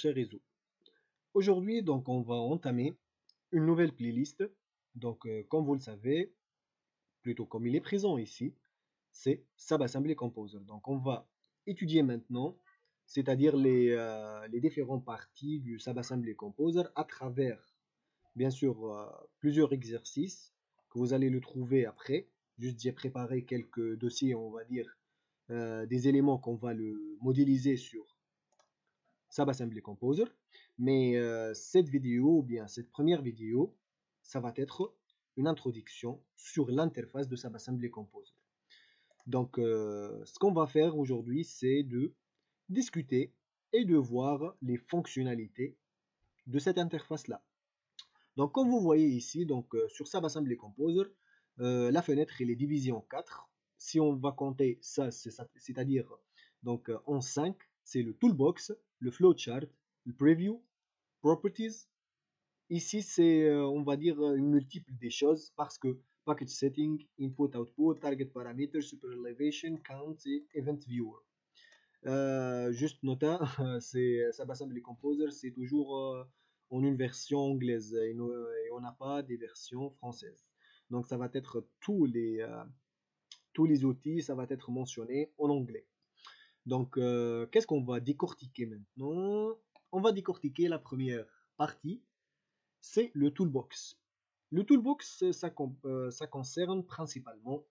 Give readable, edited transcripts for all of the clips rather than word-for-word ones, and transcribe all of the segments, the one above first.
cher réseau. Aujourd'hui, donc, on va entamer une nouvelle playlist. Donc, comme vous le savez, plutôt comme il est présent ici, c'est Subassembly Composer. Donc, on va étudier maintenant, c'est-à-dire les différentes parties du Subassembly Composer à travers, bien sûr, plusieurs exercices que vous allez le trouver après. Juste, j'ai préparé quelques dossiers, on va dire, des éléments qu'on va le modéliser sur Subassembly Composer. Mais cette vidéo, ou bien cette première vidéo, ça va être une introduction sur l'interface de Subassembly Composer. Donc, ce qu'on va faire aujourd'hui, c'est de discuter et de voir les fonctionnalités de cette interface-là. Donc, comme vous voyez ici, donc, sur Subassembly Composer, la fenêtre elle est divisée en 4. Si on va compter ça, c'est-à-dire donc en 5, c'est le Toolbox, le Flowchart, le Preview, Properties. Ici, c'est, on va dire, une multiple des choses parce que Package Setting, Input, Output, Target Parameter, Super Elevation, Count et Event Viewer. Juste nota, c'est Subassembly Composer, c'est toujours en une version anglaise et on n'a pas des versions françaises. Donc ça va être tous les outils, ça va être mentionné en anglais. Donc qu'est-ce qu'on va décortiquer maintenant? On va décortiquer la première partie, c'est le toolbox. Le toolbox, ça concerne principalement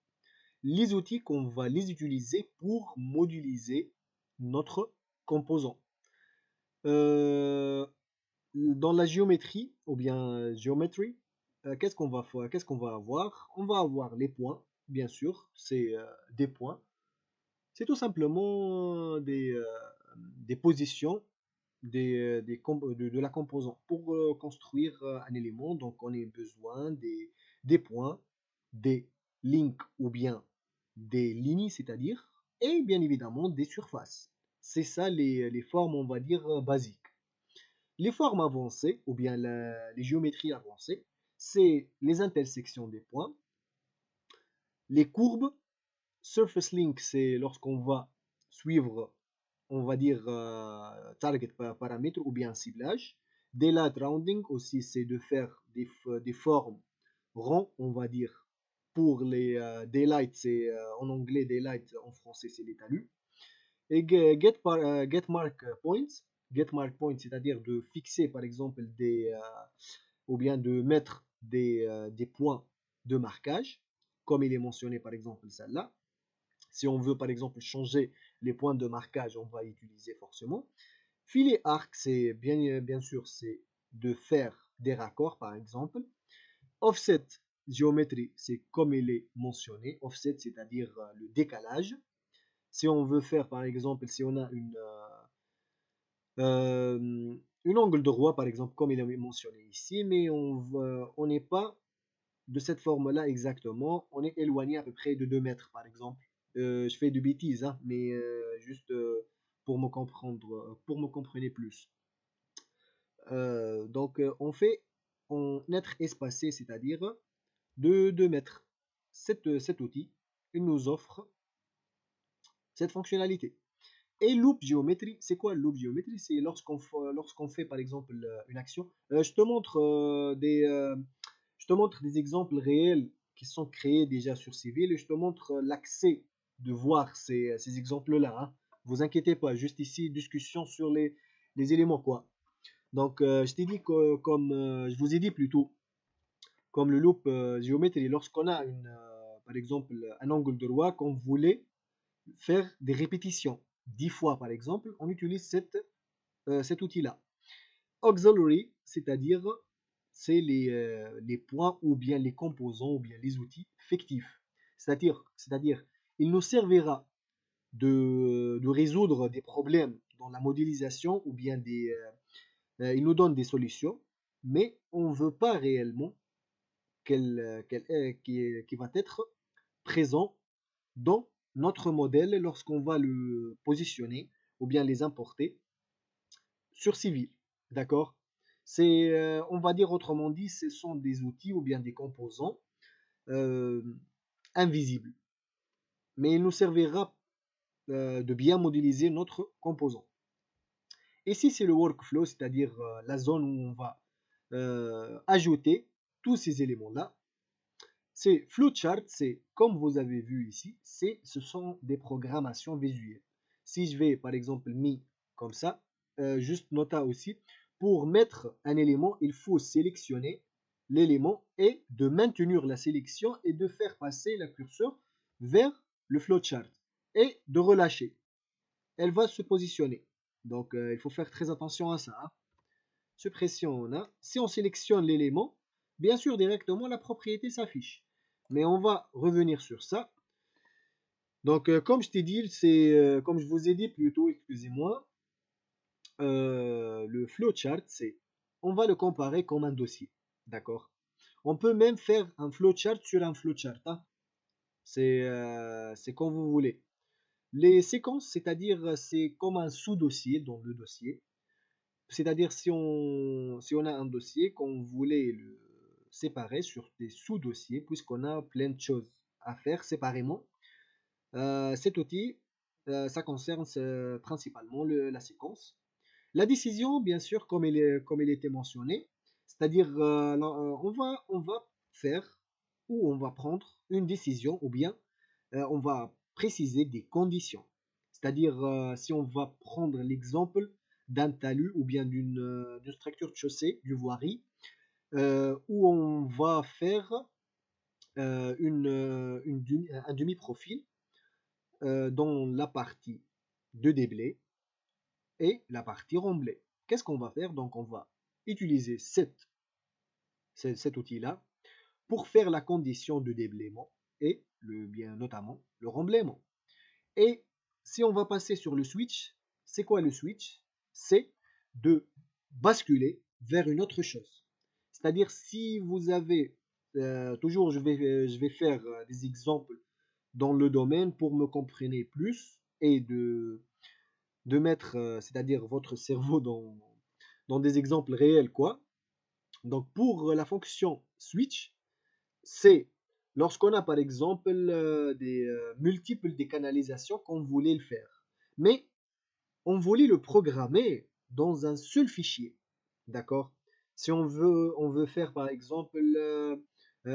les outils qu'on va les utiliser pour modéliser notre composant. Euh, dans la géométrie, ou bien géométrie, qu'est-ce qu'on va avoir? On va avoir les points, bien sûr, c'est des points. C'est tout simplement des positions de la composante. Pour construire un élément, donc on a besoin des points, des links ou bien des lignes, c'est-à-dire, et bien évidemment des surfaces. C'est ça les formes, on va dire, basiques. Les formes avancées, ou bien les géométries avancées, c'est les intersections des points, les courbes. Surface link, c'est lorsqu'on va suivre, on va dire, target paramètre ou bien ciblage. Daylight rounding aussi, c'est de faire des formes ronds, on va dire. Pour les daylight, c'est en anglais daylight, en français c'est les talus. Et get mark points. Get mark points, c'est-à-dire de fixer par exemple ou bien de mettre des points de marquage, comme il est mentionné par exemple celle-là. Si on veut par exemple changer les points de marquage, on va utiliser forcément. Filet arc, c'est bien sûr, c'est de faire des raccords par exemple. Offset, géométrie, c'est comme il est mentionné. Offset, c'est-à-dire le décalage. Si on veut faire par exemple, si on a une angle droit par exemple, comme il est mentionné ici, mais on n'est pas de cette forme-là exactement, on est éloigné à peu près de 2 mètres par exemple. Je fais de bêtises, hein, mais juste pour me comprendre, pour me comprendre plus. Donc on fait en être espacé, c'est-à-dire de 2 mètres. Cet outil, il nous offre cette fonctionnalité. Et loop géométrie, c'est quoi loop géométrie? C'est lorsqu'on fait par exemple une action. Je te montre des exemples réels qui sont créés déjà sur Civil et je te montre l'accès de voir ces exemples-là. Hein. Vous inquiétez pas, juste ici, discussion sur les éléments quoi. Donc, je t'ai dit que, comme je vous ai dit plutôt, comme le loop géométrie, lorsqu'on a par exemple un angle droit qu'on voulait faire des répétitions 10 fois par exemple, on utilise cet outil-là. Auxiliary, c'est-à-dire c'est les points ou bien les composants ou bien les outils fictifs. C'est-à-dire il nous servira de résoudre des problèmes dans la modélisation ou bien il nous donne des solutions, mais on ne veut pas réellement qui va être présent dans notre modèle lorsqu'on va le positionner ou bien les importer sur Civil. D'accord? C'est, on va dire autrement dit, ce sont des outils ou bien des composants euh, invisibles. Mais il nous servira de bien modéliser notre composant. Ici, c'est le workflow, c'est-à-dire la zone où on va ajouter tous ces éléments-là. C'est flowchart, c'est comme vous avez vu ici, ce sont des programmations visuelles. Si je vais par exemple mis comme ça, juste nota aussi, pour mettre un élément, il faut sélectionner l'élément et de maintenir la sélection et de faire passer la curseur vers le flowchart et de relâcher. Elle va se positionner. Donc il faut faire très attention à ça, hein. Suppression, on a. Si on sélectionne l'élément, bien sûr, directement, la propriété s'affiche. Mais on va revenir sur ça. Donc, comme je t'ai dit, comme je vous ai dit plutôt, excusez-moi, le flowchart, on va le comparer comme un dossier. D'accord? On peut même faire un flowchart sur un flowchart, hein. C'est comme vous voulez. Les séquences, c'est-à-dire, c'est comme un sous-dossier dans le dossier. C'est-à-dire si on a un dossier qu'on voulait le séparer sur des sous-dossiers, puisqu'on a plein de choses à faire séparément, cet outil, ça concerne principalement la séquence. La décision, bien sûr, comme il était mentionné, c'est-à-dire on va faire ou on va prendre une décision ou bien on va préciser des conditions. C'est-à-dire si on va prendre l'exemple d'un talus ou bien d'une structure de chaussée, du voirie, où on va faire un demi-profil dans la partie de déblai et la partie remblai. Qu'est-ce qu'on va faire? Donc on va utiliser cet outil-là pour faire la condition de déblaiement et bien notamment le remblaiement. Et si on va passer sur le switch, c'est quoi le switch? C'est de basculer vers une autre chose. C'est-à-dire si vous avez, toujours je vais faire des exemples dans le domaine pour me comprendre plus et de mettre, c'est-à-dire votre cerveau dans des exemples réels, quoi. Donc pour la fonction switch, c'est lorsqu'on a par exemple des multiples décanalisations qu'on voulait le faire. Mais on voulait le programmer dans un seul fichier. D'accord? Si on veut faire par exemple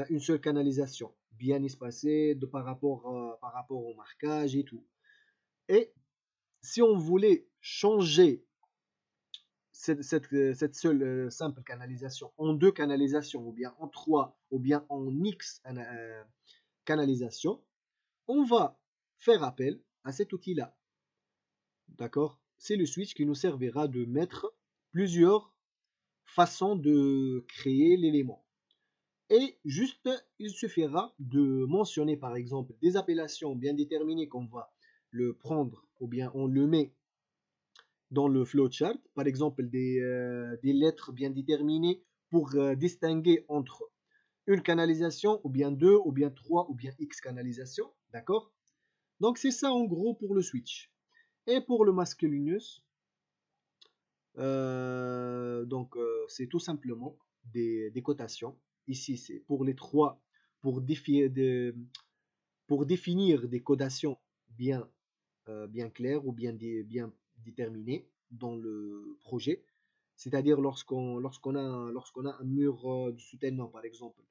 une seule canalisation, bien espacée par rapport au marquage et tout. Et si on voulait changer cette seule simple canalisation en deux canalisations, ou bien en trois, ou bien en X canalisations, on va faire appel à cet outil-là. D'accord? C'est le switch qui nous servira de mettre plusieurs façons de créer l'élément. Et juste, il suffira de mentionner par exemple des appellations bien déterminées qu'on va le prendre ou bien on le met dans le flowchart, par exemple des lettres bien déterminées pour distinguer entre une canalisation ou bien deux ou bien trois ou bien X canalisations, d'accord? Donc c'est ça en gros pour le switch. Et pour le masculinus, c'est tout simplement des cotations. Ici c'est pour les trois, pour, pour définir des cotations bien claires ou bien déterminées dans le projet. C'est-à-dire lorsqu'on a un mur de soutènement, par exemple,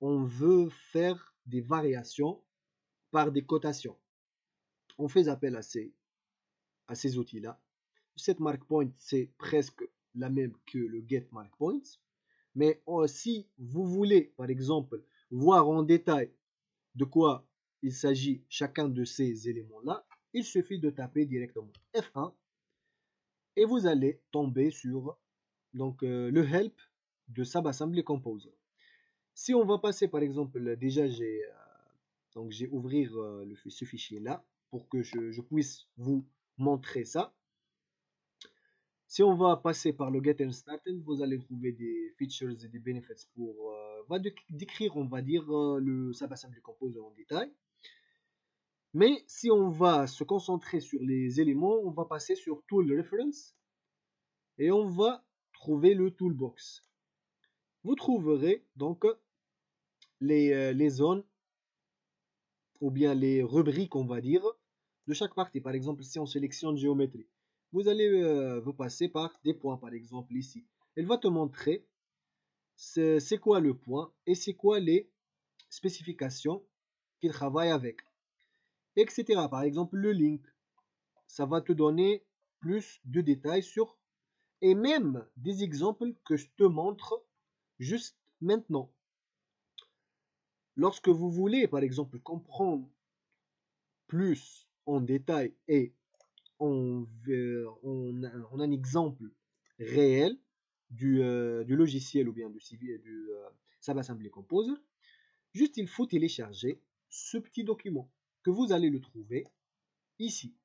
on veut faire des variations par des cotations. On fait appel à ces outils-là. Cette mark point, c'est presque la même que le get mark point. Mais si vous voulez, par exemple, voir en détail de quoi il s'agit chacun de ces éléments-là, il suffit de taper directement F1 et vous allez tomber sur donc, le help de SABAssembly Composer. Si on va passer par exemple, déjà j'ai ouvrir ce fichier là pour que je puisse vous montrer ça. Si on va passer par le Get and Started, vous allez trouver des features et des benefits pour décrire, on va dire, le SABAssembly Composer en détail. Mais si on va se concentrer sur les éléments, on va passer sur Tool Reference et on va trouver le Toolbox. Vous trouverez donc les zones ou bien les rubriques, on va dire, de chaque partie. Par exemple, si on sélectionne géométrie, vous allez vous passer par des points, par exemple ici. Elle va te montrer c'est quoi le point et c'est quoi les spécifications qu'il travaille avec, etc. Par exemple, le link, ça va te donner plus de détails sur et même des exemples que je te montre juste maintenant. Lorsque vous voulez, par exemple, comprendre plus en détail et on un exemple réel du logiciel ou bien du CV du SAB Composer, juste il faut télécharger ce petit document que vous allez le trouver ici.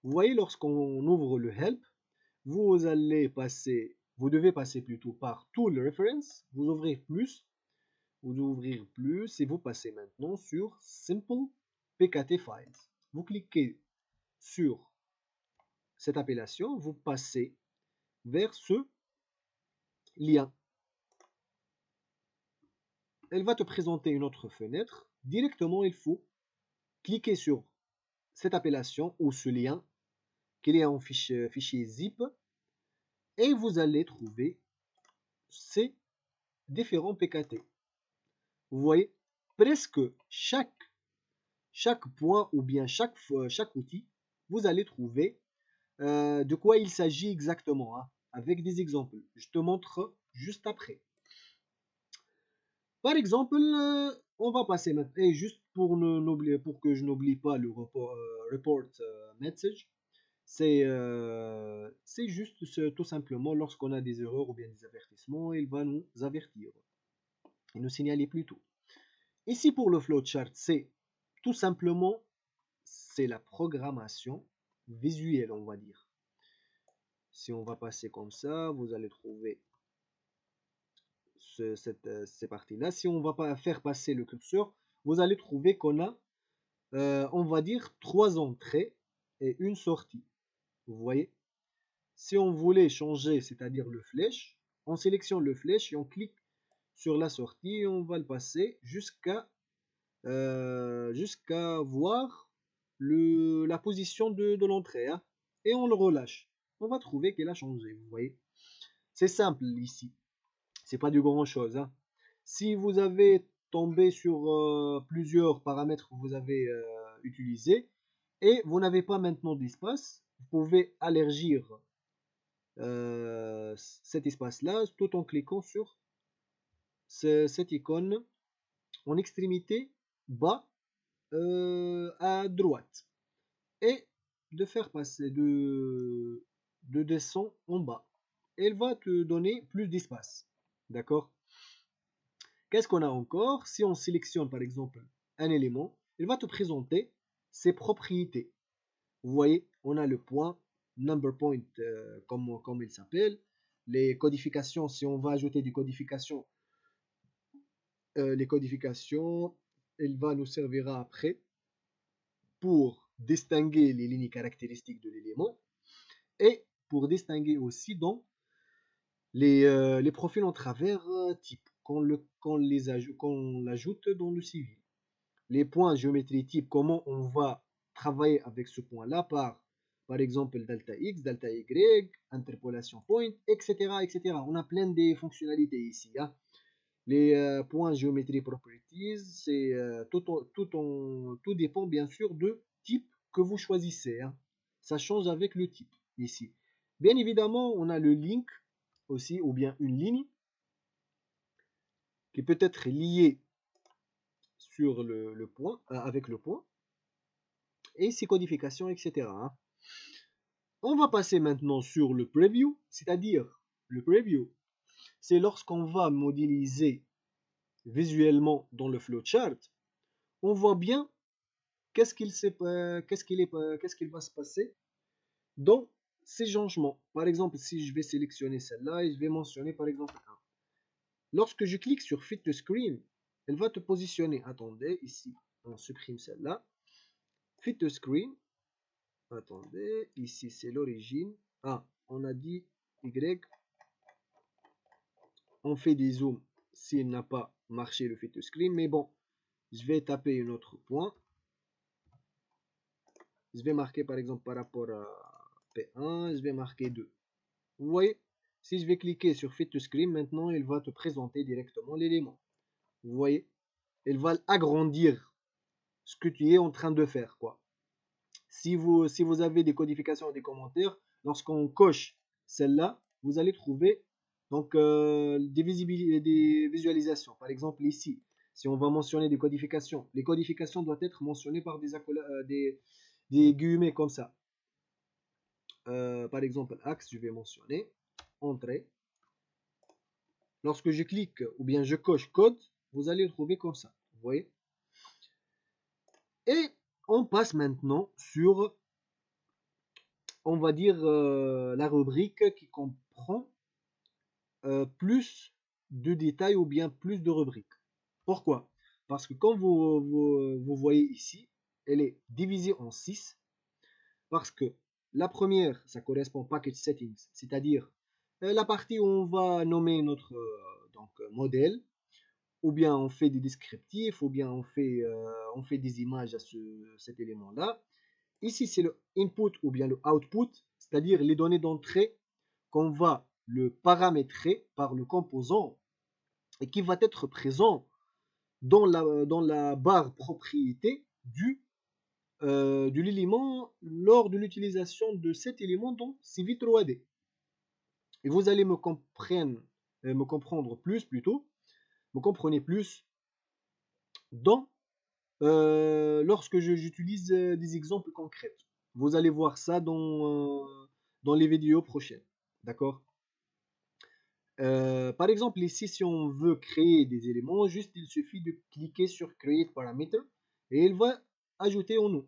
Vous voyez, lorsqu'on ouvre le help, vous devez passer plutôt par Tool Reference, vous ouvrir plus et vous passez maintenant sur Simple PKT Files. Vous cliquez sur cette appellation, vous passez vers ce lien. Elle va te présenter une autre fenêtre. Directement, il faut cliquer sur cette appellation ou ce lien qu'il est en fichier zip et vous allez trouver ces différents PKT. Vous voyez, presque chaque point ou bien chaque outil, vous allez trouver de quoi il s'agit exactement, hein, avec des exemples. Je te montre juste après. Par exemple, on va passer maintenant, et juste pour que je n'oublie pas le report message, c'est juste tout simplement lorsqu'on a des erreurs ou bien des avertissements, il va nous avertir et nous signaler plutôt. Ici pour le flowchart, c'est tout simplement c'est la programmation visuelle, on va dire. Si on va passer comme ça, vous allez trouver ces parties-là. Si on va pas faire passer le curseur, vous allez trouver qu'on a, on va dire, 3 entrées et une sortie. Vous voyez? Si on voulait changer, c'est-à-dire le flèche, on sélectionne le flèche et on clique sur la sortie et on va le passer jusqu'à voir la position de l'entrée, hein, et on le relâche. On va trouver qu'elle a changé, vous voyez. C'est simple ici. C'est pas du grand chose, hein. Si vous avez tombé sur plusieurs paramètres que vous avez utilisés et vous n'avez pas maintenant d'espace, vous pouvez élargir cet espace-là tout en cliquant sur cette icône en extrémité bas à droite et de faire passer de descendre en bas. Elle va te donner plus d'espace. D'accord? Qu'est-ce qu'on a encore? Si on sélectionne par exemple un élément, il va te présenter ses propriétés. Vous voyez, on a le point, number point comme il s'appelle, les codifications, si on va ajouter des codifications, les codifications, il va nous servira après pour distinguer les lignes caractéristiques de l'élément et pour distinguer aussi donc les profils en travers type qu'on l'ajoute dans le civil. Les points géométrie type, comment on va travailler avec ce point-là par exemple delta x, delta y, interpolation point, etc., etc. On a plein de fonctionnalités ici, hein. Les points géométrie properties, c'est tout dépend bien sûr de type que vous choisissez, hein. Ça change avec le type ici. Bien évidemment, on a le link aussi, ou bien une ligne qui peut être liée sur le point, avec le point, et ses codifications, etc., hein. On va passer maintenant sur le preview, c'est-à-dire le preview, c'est lorsqu'on va modéliser visuellement dans le flowchart, on voit bien qu'est-ce qu'il va se passer dans ces changements. Par exemple, si je vais sélectionner celle-là et je vais mentionner par exemple 1. Lorsque je clique sur Fit to Screen, elle va te positionner. Attendez, ici, on supprime celle-là. Fit to Screen. Attendez, ici c'est l'origine. Ah, on a dit Y. On fait des zooms s'il n'a pas marché le Fit to Screen. Mais bon, je vais taper un autre point. Je vais marquer par exemple par rapport P1, je vais marquer 2. Vous voyez, si je vais cliquer sur Fit to Screen, maintenant il va te présenter directement l'élément. Vous voyez, il va agrandir ce que tu es en train de faire, quoi. Si vous avez des codifications ou des commentaires, lorsqu'on coche celle-là, vous allez trouver donc des visualisations. Par exemple ici, si on va mentionner des codifications, les codifications doivent être mentionnées par des guillemets comme ça. Par exemple, axe, je vais mentionner entrée. Lorsque je clique ou bien je coche code, vous allez le trouver comme ça. Vous voyez? Et on passe maintenant sur, on va dire, la rubrique qui comprend plus de détails ou bien plus de rubriques. Pourquoi? Parce que comme vous voyez ici, elle est divisée en 6 parce que la première, ça correspond au package settings, c'est-à-dire la partie où on va nommer notre modèle, ou bien on fait des descriptifs, ou bien on fait des images à cet élément-là. Ici, c'est le input ou bien le output, c'est-à-dire les données d'entrée qu'on va le paramétrer par le composant et qui va être présent dans la barre propriété de l'élément lors de l'utilisation de cet élément dans Civil 3D. Et vous allez me comprendre plus plutôt, me comprenez plus dans lorsque j'utilise des exemples concrets. Vous allez voir ça dans les vidéos prochaines. D'accord? Par exemple, ici, si on veut créer des éléments, juste il suffit de cliquer sur Create Parameter et il va ajouter en nous.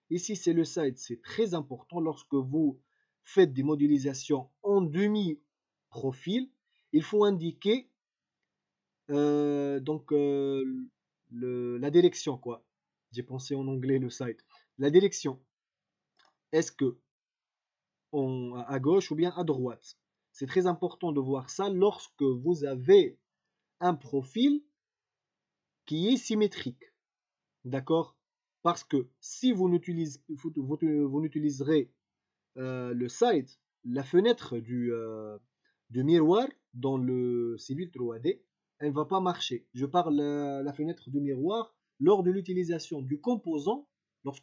Ici, c'est le site, c'est très important lorsque vous faites des modélisations en demi-profil. Il faut indiquer la direction, quoi. J'ai pensé en anglais le site. La direction. Est-ce que à gauche ou bien à droite? C'est très important de voir ça lorsque vous avez un profil qui est symétrique. D'accord? Parce que si vous n'utiliserez le site, la fenêtre du miroir dans le Civil 3D, elle ne va pas marcher. Je parle la fenêtre du miroir lors de l'utilisation du composant,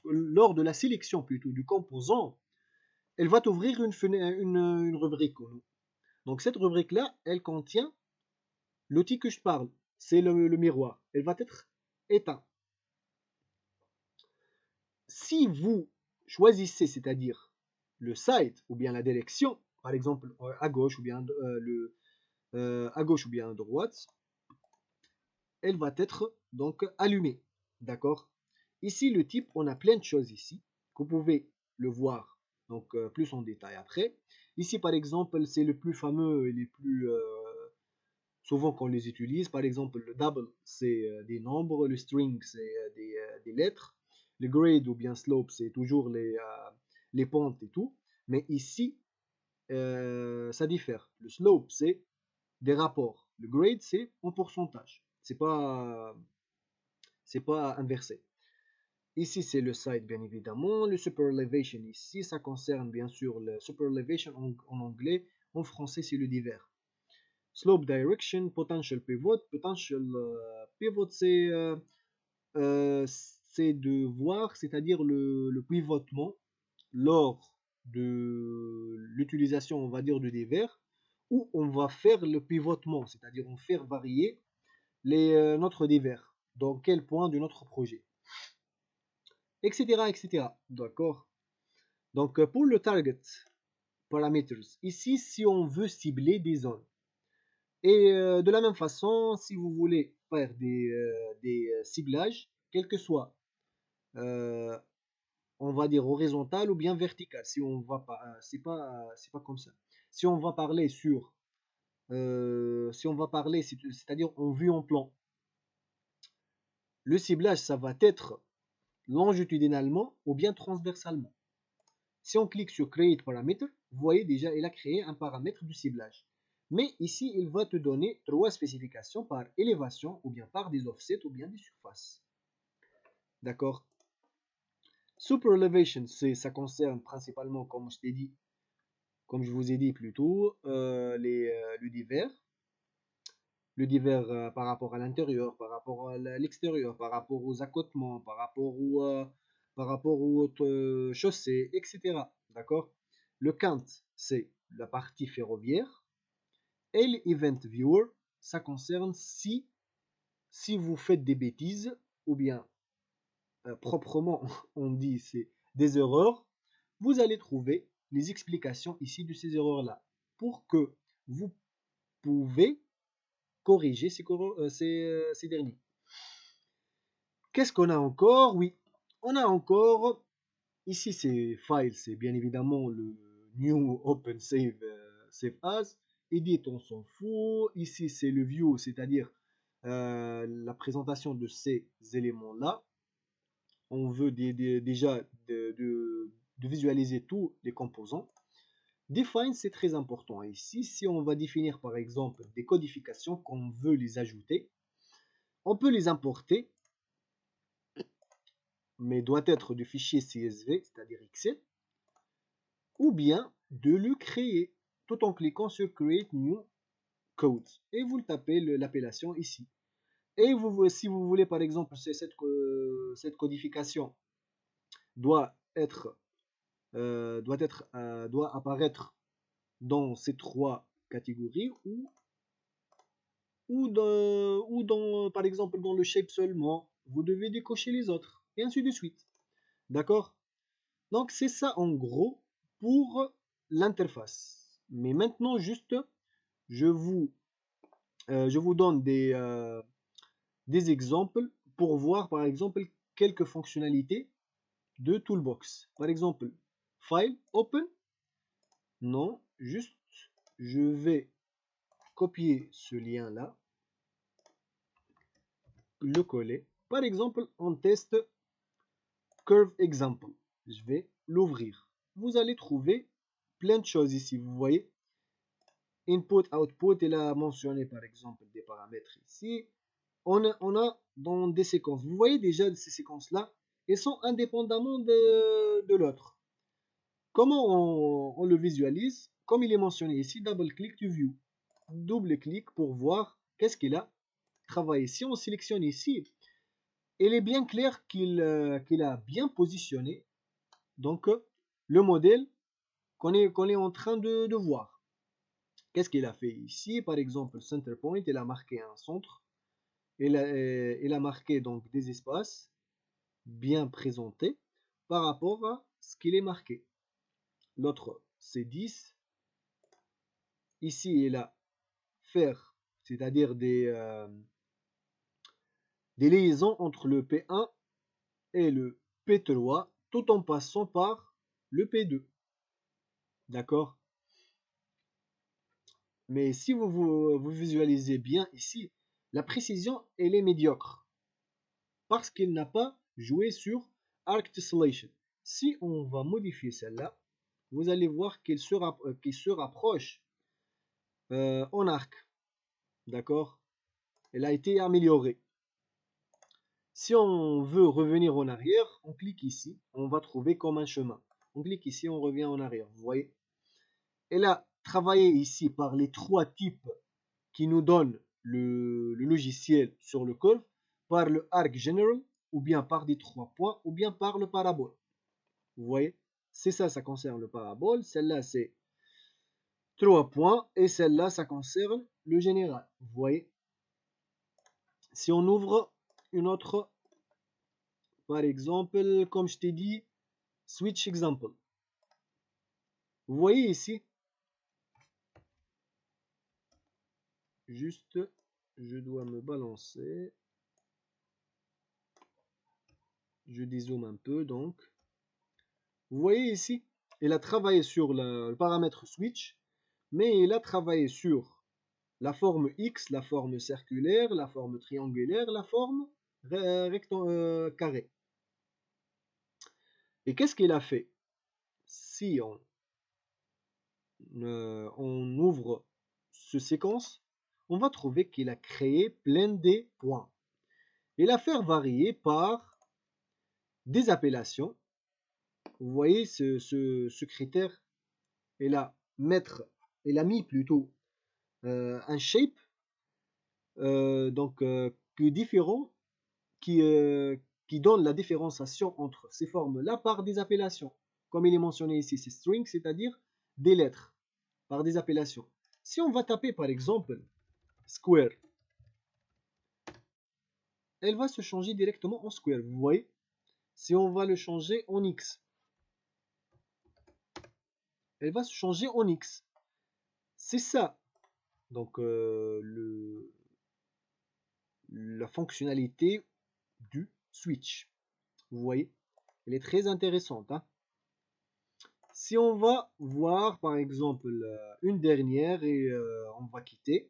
lors de la sélection plutôt du composant, elle va t'ouvrir une rubrique. Donc cette rubrique-là, elle contient l'outil que je parle, c'est le miroir. Elle va être éteinte. Si vous choisissez, c'est-à-dire le site ou bien la direction, par exemple à gauche ou bien à gauche ou bien à droite, elle va être donc allumée. D'accord? Ici, le type, on a plein de choses ici. Vous pouvez le voir donc plus en détail après. Ici, par exemple, c'est le plus fameux et les plus souvent qu'on les utilise. Par exemple, le double, c'est des nombres. Le string, c'est des lettres. Le grade ou bien slope, c'est toujours les pentes et tout. Mais ici, ça diffère. Le slope, c'est des rapports. Le grade, c'est en pourcentage. C'est pas inversé. Ici, c'est le site, bien évidemment. Le superelevation ici, ça concerne bien sûr le superelevation en anglais. En français, c'est le divers. Slope direction, potential pivot. Potential pivot, c'est de voir, c'est-à-dire le pivotement lors de l'utilisation, on va dire, du divers, où on va faire le pivotement, c'est-à-dire on faire varier notre divers, dans quel point de notre projet, etc., etc. D'accord? Donc, pour le target parameters, ici, si on veut cibler des zones, et de la même façon, si vous voulez faire des ciblages, quel que soit, euh, on va dire horizontal ou bien vertical, si on va pas, c'est pas comme ça. Si on va parler sur, si on va parler, c'est-à-dire en vue en plan, le ciblage, ça va être longitudinalement ou bien transversalement. Si on clique sur Create Parameter, vous voyez déjà, il a créé un paramètre du ciblage. Mais ici, il va te donner trois spécifications par élévation, ou bien par des offsets, ou bien des surfaces. D'accord? Super Elevation, ça concerne principalement, comme je t'ai dit, comme je vous ai dit plus tôt, le divers par rapport à l'intérieur, par rapport à l'extérieur, par rapport aux accotements, par rapport aux chaussées, etc. D'accord? Le Kant, c'est la partie ferroviaire. Et l'Event Viewer, ça concerne si vous faites des bêtises, ou bien proprement on dit c'est des erreurs, vous allez trouver les explications ici de ces erreurs-là pour que vous pouvez corriger ces derniers. Qu'est-ce qu'on a encore? Oui, on a encore, ici c'est file, c'est bien évidemment le new open save as. Edit, on s'en fout. Ici c'est le view, c'est-à-dire la présentation de ces éléments-là. On veut déjà de visualiser tous les composants. Define, c'est très important. Ici, si on va définir par exemple des codifications qu'on veut les ajouter, on peut les importer, mais doit être du fichier CSV, c'est-à-dire Excel, ou bien de le créer, tout en cliquant sur Create New Code. Et vous tapez l'appellation ici. Et si vous voulez par exemple cette codification doit apparaître dans ces trois catégories par exemple dans le shape seulement, vous devez décocher les autres et ainsi de suite. D'accord? Donc c'est ça en gros pour l'interface. Mais maintenant juste je vous donne des exemples pour voir par exemple quelques fonctionnalités de Toolbox. Par exemple, File, Open. Non, juste je vais copier ce lien-là, le coller. Par exemple, on teste Curve Example. Je vais l'ouvrir. Vous allez trouver plein de choses ici. Vous voyez, Input, Output, il a mentionné par exemple des paramètres ici. On a dans des séquences. Vous voyez déjà ces séquences-là, elles sont indépendamment de l'autre. Comment on le visualise? Comme il est mentionné ici, double click to view. Double clic pour voir qu'est-ce qu'il a travaillé. Si on sélectionne ici, il est bien clair qu'il a bien positionné donc le modèle qu'on est en train de voir. Qu'est-ce qu'il a fait ici? Par exemple, center point, il a marqué un centre. Il a marqué donc des espaces bien présentés par rapport à ce qu'il est marqué. L'autre, c'est 10. Ici, il a faire, c'est-à-dire des liaisons entre le P1 et le P3 tout en passant par le P2. D'accord? Mais si vous visualisez bien ici, la précision, elle est médiocre. Parce qu'il n'a pas joué sur Arc Tessellation. Si on va modifier celle-là, vous allez voir qu'il se rapproche en arc. D'accord? Elle a été améliorée. Si on veut revenir en arrière, on clique ici, on va trouver comme un chemin. On clique ici, on revient en arrière. Vous voyez? Elle a travaillé ici par les trois types qui nous donnent le logiciel sur le curve, par le arc general, ou bien par des 3 points, ou bien par le parabole. Vous voyez? C'est ça, ça concerne le parabole. Celle-là, c'est 3 points. Et celle-là, ça concerne le général. Vous voyez? Si on ouvre une autre, par exemple, comme je t'ai dit, switch example. Vous voyez ici, juste, je dois me balancer. Je dézoome un peu donc. Vous voyez ici, il a travaillé sur le paramètre switch, mais il a travaillé sur la forme X, la forme circulaire, la forme triangulaire, la forme carré. Et qu'est-ce qu'il a fait? Si on ouvre ce séquence, on va trouver qu'il a créé plein de points. Il a fait varier par des appellations. Vous voyez ce critère, il a elle a mis plutôt un shape plus différent qui, qui donne la différenciation entre ces formes-là par des appellations. Comme il est mentionné ici, c'est string, c'est-à-dire des lettres par des appellations. Si on va taper par exemple square, elle va se changer directement en square. Vous voyez? Si on va le changer en x, elle va se changer en x. C'est ça. Donc la fonctionnalité du switch. Vous voyez? Elle est très intéressante. Hein. Si on va voir par exemple une dernière et on va quitter.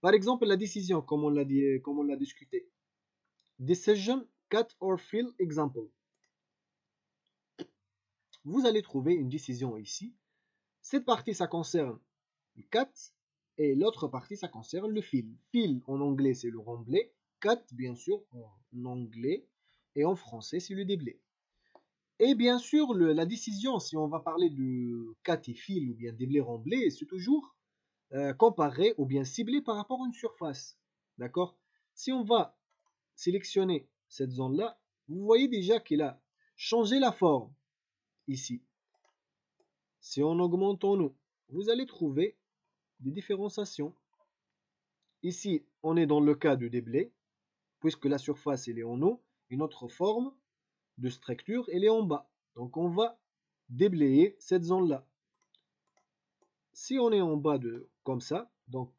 Par exemple la décision, comme on l'a dit, comme on l'a discuté. Decision, cut or fill example. Vous allez trouver une décision ici. Cette partie, ça concerne le cut et l'autre partie, ça concerne le fill. Fill en anglais, c'est le remblai. Cut, bien sûr, en anglais et en français, c'est le déblai. Et bien sûr, la décision, si on va parler de cut et fill ou bien déblai remblai, c'est toujours comparé ou bien ciblé par rapport à une surface. D'accord? Si on va sélectionner cette zone-là, vous voyez déjà qu'il a changé la forme ici. Si on augmente en haut, vous allez trouver des différenciations. Ici, on est dans le cas de déblai, puisque la surface elle est en haut, une autre forme de structure elle est en bas. Donc on va déblayer cette zone-là. Si on est en bas de comme ça, donc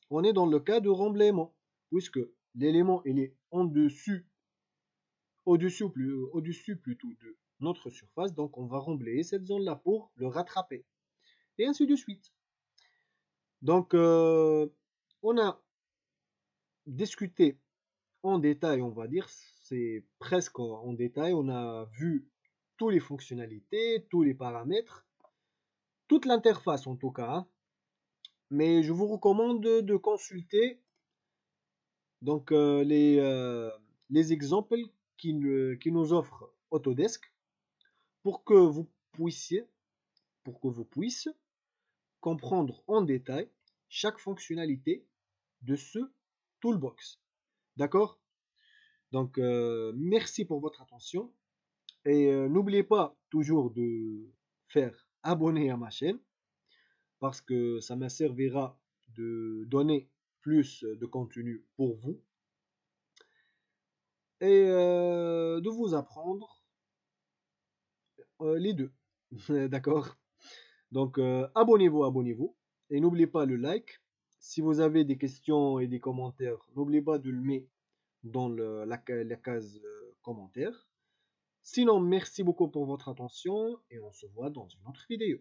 on est dans le cas de remblaiement, puisque l'élément il est en dessus, au-dessus plutôt de notre surface, donc on va remblayer cette zone-là pour le rattraper. Et ainsi de suite. Donc on a discuté en détail, on va dire, c'est presque en détail, on a vu toutes les fonctionnalités, tous les paramètres, toute l'interface en tout cas, hein. Mais je vous recommande de consulter donc les exemples qui nous offre Autodesk pour que vous puissiez comprendre en détail chaque fonctionnalité de ce toolbox. D'accord? Donc merci pour votre attention et n'oubliez pas toujours de faire abonner à ma chaîne parce que ça me servira de donner plus de contenu pour vous et de vous apprendre les deux. D'accord? Donc abonnez-vous et n'oubliez pas le like. Si vous avez des questions et des commentaires, n'oubliez pas de le mettre dans la case commentaire. Sinon, merci beaucoup pour votre attention et on se voit dans une autre vidéo.